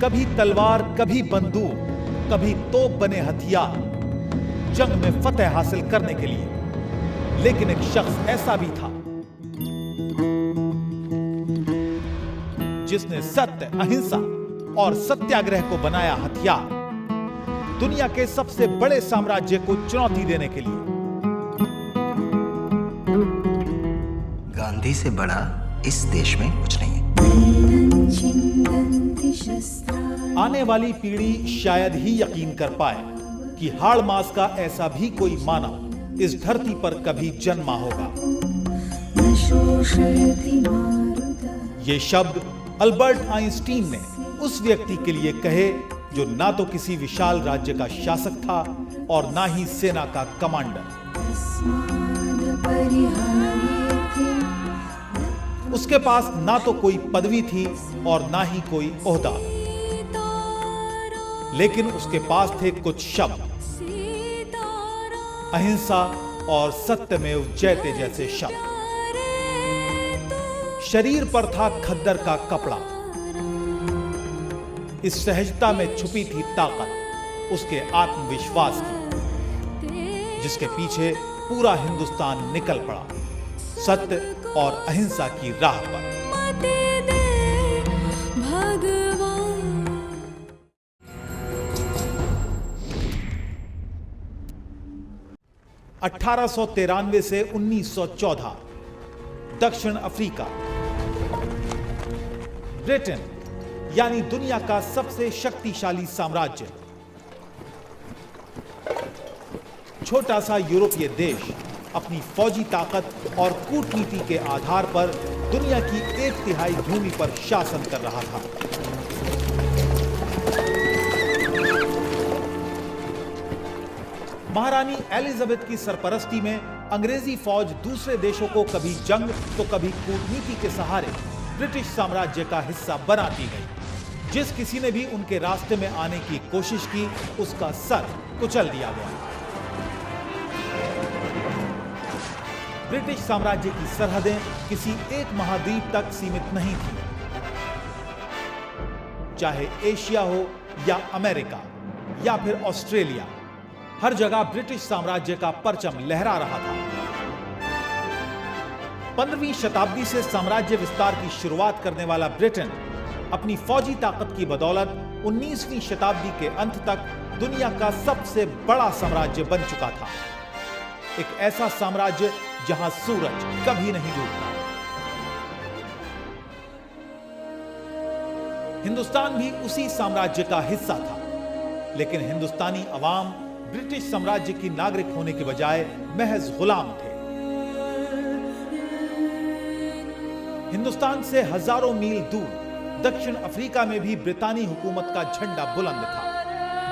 कभी तलवार, कभी बंदूक, कभी तोप बने हथियार जंग में फतेह हासिल करने के लिए। लेकिन एक शख्स ऐसा भी था जिसने सत्य, अहिंसा और सत्याग्रह को बनाया हथियार, दुनिया के सबसे बड़े साम्राज्य को चुनौती देने के लिए। गांधी से बड़ा इस देश में कुछ नहीं है। आने वाली पीढ़ी शायद ही यकीन कर पाए कि हाड़ मास का ऐसा भी कोई मानव इस धरती पर कभी जन्मा होगा। ये शब्द अल्बर्ट आइंस्टीन ने उस व्यक्ति के लिए कहे जो ना तो किसी विशाल राज्य का शासक था और ना ही सेना का कमांडर। उसके पास ना तो कोई पदवी थी और ना ही कोई ओहदा, लेकिन उसके पास थे कुछ शब्द, अहिंसा और सत्यमेव जयते जैसे शब्द। शरीर पर था खद्दर का कपड़ा। इस सहजता में छुपी थी ताकत उसके आत्मविश्वास की, जिसके पीछे पूरा हिंदुस्तान निकल पड़ा सत्य और अहिंसा की राह पर। 1893 से 1914 दक्षिण अफ्रीका। ब्रिटेन यानी दुनिया का सबसे शक्तिशाली साम्राज्य, छोटा सा यूरोपीय देश अपनी फौजी ताकत और कूटनीति के आधार पर दुनिया की 1/3 भूमि पर शासन कर रहा था। महारानी एलिजाबेथ की सरपरस्ती में अंग्रेजी फौज दूसरे देशों को कभी जंग तो कभी कूटनीति के सहारे ब्रिटिश साम्राज्य का हिस्सा बनाती गई। जिस किसी ने भी उनके रास्ते में आने की कोशिश की, उसका सर कुचल दिया गया। ब्रिटिश साम्राज्य की सरहदें किसी एक महाद्वीप तक सीमित नहीं थी। चाहे एशिया हो या अमेरिका या फिर ऑस्ट्रेलिया, हर जगह ब्रिटिश साम्राज्य का परचम लहरा रहा था। 15वीं शताब्दी से साम्राज्य विस्तार की शुरुआत करने वाला ब्रिटेन अपनी फौजी ताकत की बदौलत 19वीं शताब्दी के अंत तक दुनिया का सबसे बड़ा साम्राज्य बन चुका था। एक ऐसा साम्राज्य जहां सूरज कभी नहीं डूबता। हिंदुस्तान भी उसी साम्राज्य का हिस्सा था, लेकिन हिंदुस्तानी अवाम ब्रिटिश साम्राज्य की नागरिक होने के बजाय महज गुलाम थे। हिंदुस्तान से हजारों मील दूर दक्षिण अफ्रीका में भी ब्रितानी हुकूमत का झंडा बुलंद था।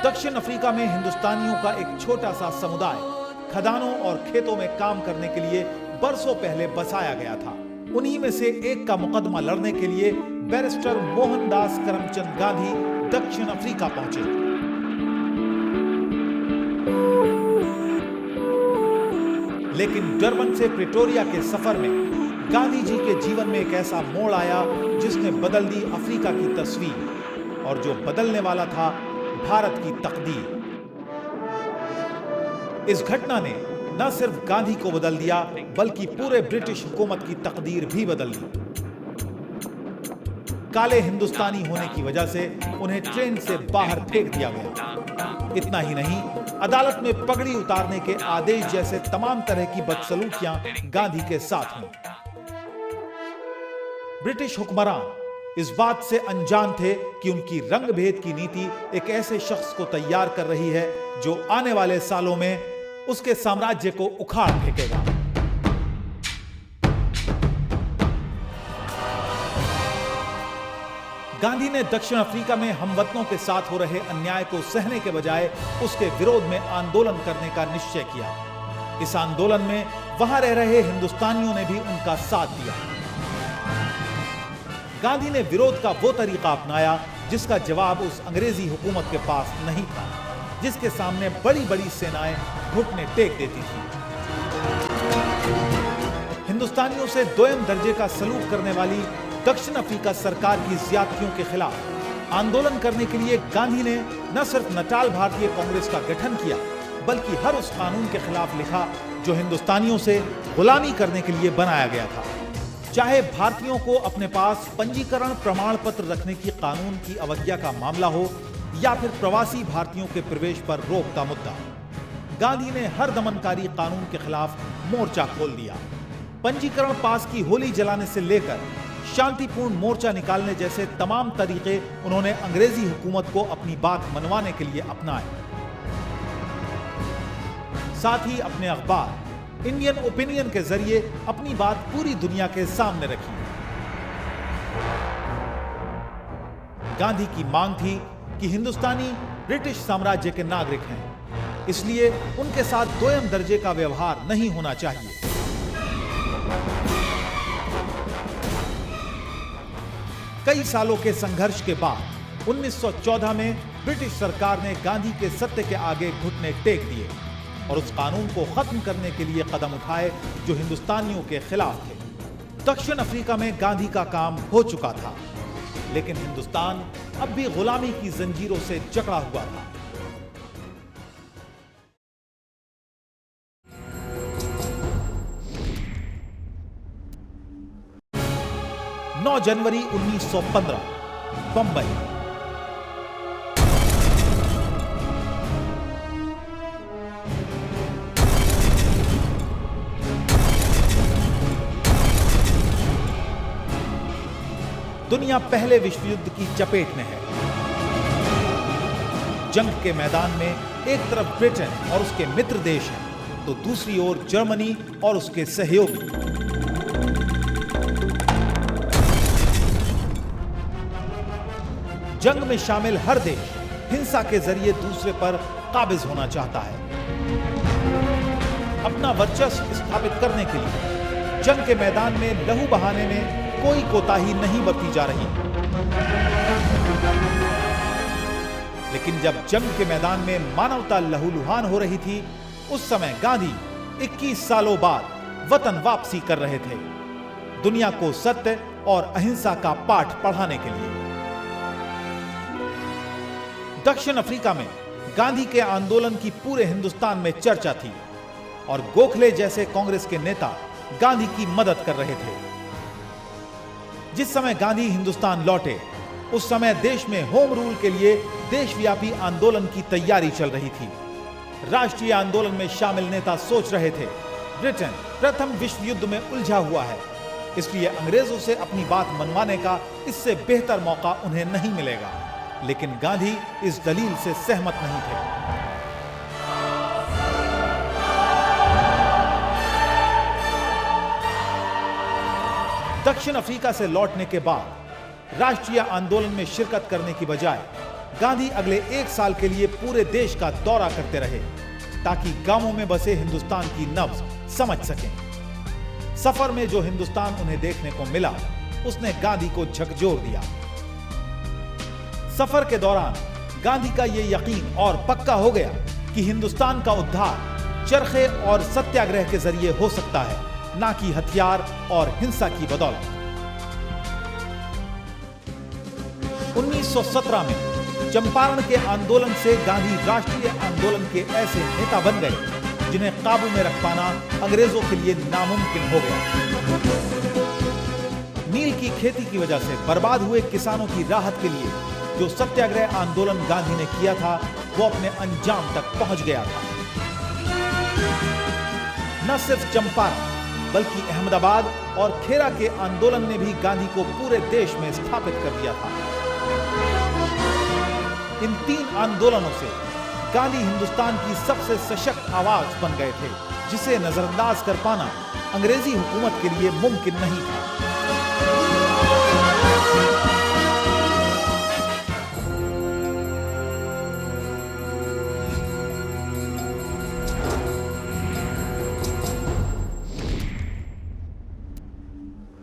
दक्षिण अफ्रीका में हिंदुस्तानियों का एक छोटा सा समुदाय खदानों और खेतों में काम करने के लिए बरसों पहले बसाया गया था। उन्हीं में से एक का मुकदमा लड़ने के लिए बैरिस्टर मोहनदास करमचंद गांधी दक्षिण अफ्रीका पहुंचे। लेकिन डरबन से प्रिटोरिया के सफर में गांधी जी के जीवन में एक ऐसा मोड़ आया जिसने बदल दी अफ्रीका की तस्वीर, और जो बदलने वाला था भारत की तकदीर। इस घटना ने न सिर्फ गांधी को बदल दिया, बल्कि पूरे ब्रिटिश हुकूमत की तकदीर भी बदल दी। काले हिंदुस्तानी होने की वजह से उन्हें ट्रेन से बाहर फेंक दिया गया। इतना ही नहीं, अदालत में पगड़ी उतारने के आदेश जैसे तमाम तरह की बदसलूकियां गांधी के साथ हुई। ब्रिटिश हुक्मरान इस बात से अनजान थे कि उनकी रंग भेद की नीति एक ऐसे शख्स को तैयार कर रही है जो आने वाले सालों में उसके साम्राज्य को उखाड़ फेंकेगा। गांधी ने दक्षिण अफ्रीका में हमवतनों के साथ हो रहे अन्याय को सहने के बजाय उसके विरोध में आंदोलन करने का निश्चय किया। इस आंदोलन में वहां रह रहे हिंदुस्तानियों ने भी उनका साथ दिया। गांधी ने विरोध का वो तरीका अपनाया जिसका जवाब उस अंग्रेजी हुकूमत के पास नहीं था, जिसके सामने बड़ी बड़ी सेनाएं घुटने टेक देती थी। हिंदुस्तानियों से दोयम दर्जे का सलूक करने वाली दक्षिण अफ्रीका सरकार की ज्यादतियों के खिलाफ आंदोलन करने के लिए गांधी ने न सिर्फ नटाल भारतीय कांग्रेस का गठन किया, बल्कि हर उस कानून के खिलाफ लिखा जो हिंदुस्तानियों से गुलामी करने के लिए बनाया गया था। चाहे भारतीयों को अपने पास पंजीकरण प्रमाण पत्र रखने की कानून की अवज्ञा का मामला हो या फिर प्रवासी भारतीयों के प्रवेश पर रोक का मुद्दा, गांधी ने हर दमनकारी कानून के खिलाफ मोर्चा खोल दिया। पंजीकरण पास की होली जलाने से लेकर शांतिपूर्ण मोर्चा निकालने जैसे तमाम तरीके उन्होंने अंग्रेजी हुकूमत को अपनी बात मनवाने के लिए अपनाए। साथ ही अपने अखबार इंडियन ओपिनियन के जरिए अपनी बात पूरी दुनिया के सामने रखी। गांधी की मांग थी कि हिंदुस्तानी ब्रिटिश साम्राज्य के नागरिक हैं, इसलिए उनके साथ दोयम दर्जे का व्यवहार नहीं होना चाहिए। कई सालों के संघर्ष के बाद 1914 में ब्रिटिश सरकार ने गांधी के सत्य के आगे घुटने टेक दिए और उस कानून को खत्म करने के लिए कदम उठाए जो हिंदुस्तानियों के खिलाफ थे। दक्षिण अफ्रीका में गांधी का काम हो चुका था, लेकिन हिंदुस्तान अब भी गुलामी की जंजीरों से जकड़ा हुआ था। जनवरी 1915 बंबई। दुनिया पहले विश्व युद्ध की चपेट में है। जंग के मैदान में एक तरफ ब्रिटेन और उसके मित्र देश हैं, तो दूसरी ओर जर्मनी और उसके सहयोगी। जंग में शामिल हर देश हिंसा के जरिए दूसरे पर काबिज होना चाहता है। अपना वर्चस्व स्थापित करने के लिए जंग के मैदान में लहू बहाने में कोई कोताही नहीं बरती जा रही। लेकिन जब जंग के मैदान में मानवता लहूलुहान हो रही थी, उस समय गांधी 21 सालों बाद वतन वापसी कर रहे थे, दुनिया को सत्य और अहिंसा का पाठ पढ़ाने के लिए। दक्षिण अफ्रीका में गांधी के आंदोलन की पूरे हिंदुस्तान में चर्चा थी और गोखले जैसे कांग्रेस के नेता गांधी की मदद कर रहे थे। जिस समय गांधी हिंदुस्तान लौटे, उस समय देश में होम रूल के लिए देशव्यापी आंदोलन की तैयारी चल रही थी। राष्ट्रीय आंदोलन में शामिल नेता सोच रहे थे, ब्रिटेन प्रथम विश्व युद्ध में उलझा हुआ है, इसलिए अंग्रेजों से अपनी बात मनवाने का इससे बेहतर मौका उन्हें नहीं मिलेगा। लेकिन गांधी इस दलील से सहमत नहीं थे। दक्षिण अफ्रीका से लौटने के बाद राष्ट्रीय आंदोलन में शिरकत करने की बजाय गांधी अगले 1 साल के लिए पूरे देश का दौरा करते रहे, ताकि गांवों में बसे हिंदुस्तान की नब्ज समझ सकें। सफर में जो हिंदुस्तान उन्हें देखने को मिला, उसने गांधी को झकझोर दिया। सफर के दौरान गांधी का यह यकीन और पक्का हो गया कि हिंदुस्तान का उद्धार चरखे और सत्याग्रह के जरिए हो सकता है, ना कि हथियार और हिंसा की बदौलत। 1917 में चंपारण के आंदोलन से गांधी राष्ट्रीय आंदोलन के ऐसे नेता बन गए जिन्हें काबू में रख पाना अंग्रेजों के लिए नामुमकिन हो गया। नील की खेती की वजह से बर्बाद हुए किसानों की राहत के लिए जो सत्याग्रह आंदोलन गांधी ने किया था, वो अपने अंजाम तक पहुंच गया था। न सिर्फ चंपारण बल्कि अहमदाबाद और खेरा के आंदोलन ने भी गांधी को पूरे देश में स्थापित कर दिया था। इन 3 आंदोलनों से गांधी हिंदुस्तान की सबसे सशक्त आवाज बन गए थे, जिसे नजरअंदाज कर पाना अंग्रेजी हुकूमत के लिए मुमकिन नहीं था।